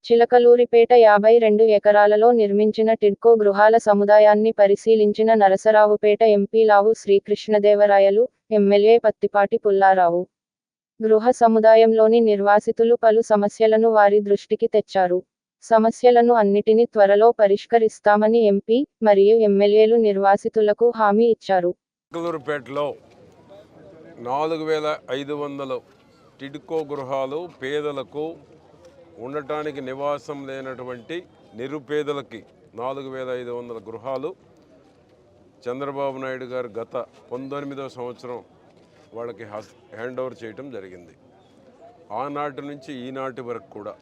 చిలకలూరిపేట 52 ఎకరాలలో నిర్మించిన టిడ్కో గృహాల సముదాయాన్ని పరిశీలించిన నరసరావుపేట ఎంపీ లావు శ్రీకృష్ణదేవరాయలు, ఎమ్మెల్యే పత్తిపాటి పుల్లారావు. గృహ సముదాయంలోని నిర్వాసితులు పలు సమస్యలను వారి దృష్టికి తెచ్చారు. సమస్యలను అన్నిటిని త్వరలో పరిష్కరిస్తామని ఎంపీ మరియు ఎమ్మెల్యేలు నిర్వాసితులకు హామీ ఇచ్చారు. చిలకలూరిపేటలో 4500 టిడ్కో గృహాలు పేదలకు ఉండటానికి నివాసం లేనటువంటి నిరుపేదలకి 4500 గృహాలు చంద్రబాబు నాయుడు గారు గత 19వ సంవత్సరం వాళ్ళకి హ్యాండ్ ఓవర్ చేయటం జరిగింది. ఆనాటి నుంచి ఈనాటి వరకు కూడా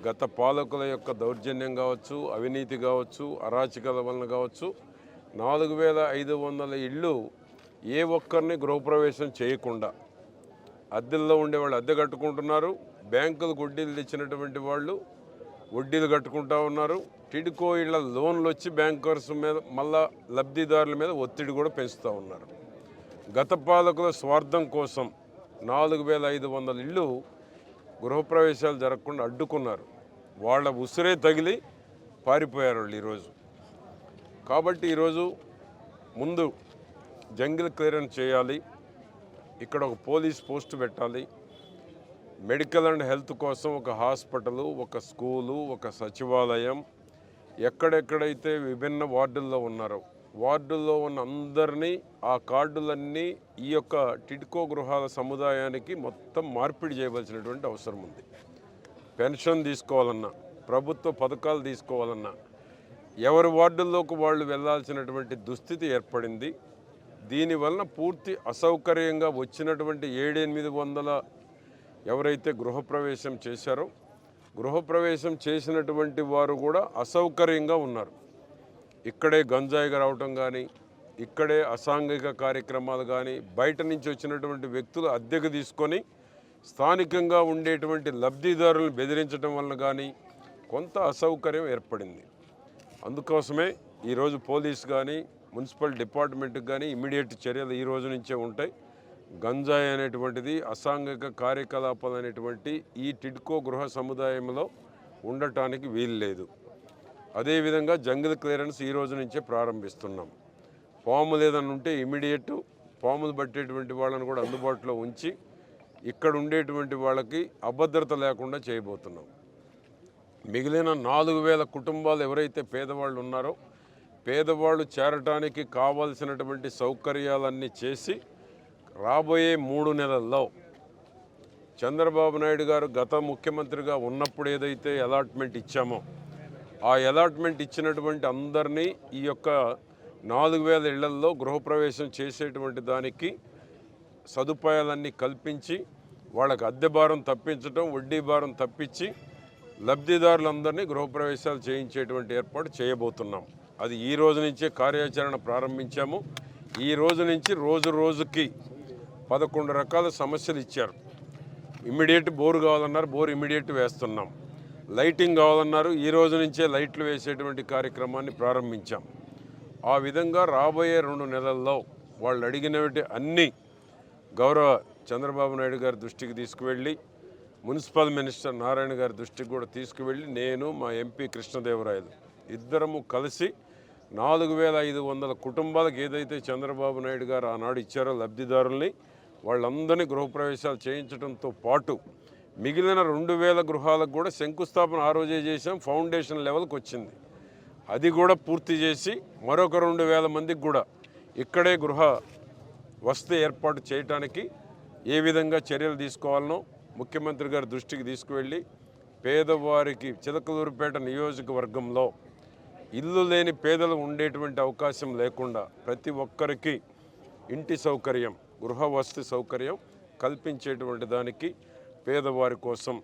గత పాలకుల యొక్క దౌర్జన్యం కావచ్చు, అవినీతి కావచ్చు, అరాచకాల వలన కావచ్చు 4500 ఇళ్ళు ఏ ఒక్కరిని గృహప్రవేశం చేయకుండా అద్దెల్లో ఉండేవాళ్ళు అద్దె కట్టుకుంటున్నారు. బ్యాంకులు వడ్డీలు తెచ్చినటువంటి వాళ్ళు వడ్డీలు కట్టుకుంటూ ఉన్నారు. టిడ్కో ఇళ్ల లోన్లు వచ్చి బ్యాంకర్స్ మీద మళ్ళా లబ్ధిదారుల మీద ఒత్తిడి కూడా పెంచుతూ ఉన్నారు. గత పాలకుల స్వార్థం కోసం 4500 ఇళ్ళు గృహప్రవేశాలు జరగకుండా అడ్డుకున్నారు. వాళ్ళ ఉసిరే తగిలి పారిపోయారు వాళ్ళు ఈరోజు. కాబట్టి ఈరోజు ముందు జంగిల్ క్లియరెన్స్ చేయాలి, ఇక్కడ ఒక పోలీస్ పోస్టు పెట్టాలి, మెడికల్ అండ్ హెల్త్ కోసం ఒక హాస్పిటలు, ఒక స్కూలు, ఒక సచివాలయం, ఎక్కడెక్కడైతే విభిన్న వార్డుల్లో ఉన్నారో వార్డుల్లో ఉన్న అందరినీ ఆ కార్డులన్నీ ఈ యొక్క టిడ్కో గృహాల సముదాయానికి మొత్తం మార్పిడి చేయవలసినటువంటి అవసరం ఉంది. పెన్షన్ తీసుకోవాలన్నా, ప్రభుత్వ పథకాలు తీసుకోవాలన్నా ఎవరి వార్డుల్లోకి వాళ్ళు వెళ్లాల్సినటువంటి దుస్థితి ఏర్పడింది. దీనివలన పూర్తి అసౌకర్యంగా వచ్చినటువంటి 700-800 ఎవరైతే గృహప్రవేశం చేశారో గృహప్రవేశం చేసినటువంటి వారు కూడా అసౌకర్యంగా ఉన్నారు. ఇక్కడే గంజాయిగా రావటం కానీ, ఇక్కడే అసాంఘిక కార్యక్రమాలు కానీ, బయట నుంచి వచ్చినటువంటి వ్యక్తులు అద్దెకు తీసుకొని స్థానికంగా ఉండేటువంటి లబ్ధిదారులను బెదిరించడం వల్ల కానీ కొంత అసౌకర్యం ఏర్పడింది. అందుకోసమే ఈరోజు పోలీస్ కానీ మున్సిపల్ డిపార్ట్మెంట్కి కానీ ఇమ్మీడియట్ చర్యలు ఈ రోజు నుంచే ఉంటాయి. గంజాయి అనేటువంటిది అసాంఘిక కార్యకలాపాలు అనేటువంటి ఈ టిడ్కో గృహ సముదాయంలో ఉండటానికి వీలు లేదు. అదేవిధంగా జంగిల్ క్లియరెన్స్ ఈ రోజు నుంచే ప్రారంభిస్తున్నాం. పాములు ఏదైనా ఉంటే ఇమ్మీడియట్ పాములు పట్టేటువంటి వాళ్ళని కూడా అందుబాటులో ఉంచి ఇక్కడ ఉండేటువంటి వాళ్ళకి అభద్రత లేకుండా చేయబోతున్నాం. మిగిలిన 4000 కుటుంబాలు ఎవరైతే పేదవాళ్ళు ఉన్నారో పేదవాళ్ళు చేరటానికి కావాల్సినటువంటి సౌకర్యాలన్నీ చేసి రాబోయే 3 నెలల్లో చంద్రబాబు నాయుడు గారు గత ముఖ్యమంత్రిగా ఉన్నప్పుడు ఏదైతే అలాట్మెంట్ ఇచ్చామో ఆ అలాట్మెంట్ ఇచ్చినటువంటి అందరినీ ఈ యొక్క 4000 ఇళ్లల్లో గృహప్రవేశం చేసేటువంటి దానికి సదుపాయాలన్నీ కల్పించి వాళ్ళకి అద్దె భారం తప్పించడం, వడ్డీ భారం తప్పించి లబ్ధిదారులందరినీ గృహప్రవేశాలు చేయించేటువంటి ఏర్పాటు చేయబోతున్నాం. అది ఈ రోజు నుంచే కార్యాచరణ ప్రారంభించాము. ఈ రోజు నుంచి రోజు రోజుకి 11 రకాల సమస్యలు ఇచ్చారు. ఇమ్మీడియట్ బోరు కావాలన్నారు, బోరు ఇమ్మీడియట్ వేస్తున్నాం. లైటింగ్ కావాలన్నారు, ఈ రోజు నుంచే లైట్లు వేసేటువంటి కార్యక్రమాన్ని ప్రారంభించాం. ఆ విధంగా రాబోయే 2 నెలల్లో వాళ్ళు అడిగినటువంటి అన్నీ గౌరవ చంద్రబాబు నాయుడు గారి దృష్టికి తీసుకువెళ్ళి మున్సిపల్ మినిస్టర్ నారాయణ గారి దృష్టికి కూడా తీసుకువెళ్ళి నేను మా ఎంపీ కృష్ణదేవరాయలు ఇద్దరము కలిసి 4500 కుటుంబాలకు ఏదైతే చంద్రబాబు నాయుడు గారు ఆనాడు ఇచ్చారో లబ్ధిదారుల్ని వాళ్ళందరినీ గృహప్రవేశాలు చేయించడంతో పాటు మిగిలిన 2000 గృహాలకు కూడా శంకుస్థాపన ఆ రోజే చేసాం. ఫౌండేషన్ లెవెల్కి వచ్చింది. అది కూడా పూర్తి చేసి మరొక 2000 మందికి కూడా ఇక్కడే గృహ వసతి ఏర్పాటు చేయడానికి ఏ విధంగా చర్యలు తీసుకోవాలనో ముఖ్యమంత్రి గారి దృష్టికి తీసుకువెళ్ళి పేదవారికి చిలకలూరిపేట నియోజకవర్గంలో ఇల్లు లేని పేదలు ఉండేటువంటి అవకాశం లేకుండా ప్రతి ఒక్కరికి ఇంటి సౌకర్యం, గృహ వసతి సౌకర్యం కల్పించేటువంటి దానికి పేదవారి కోసం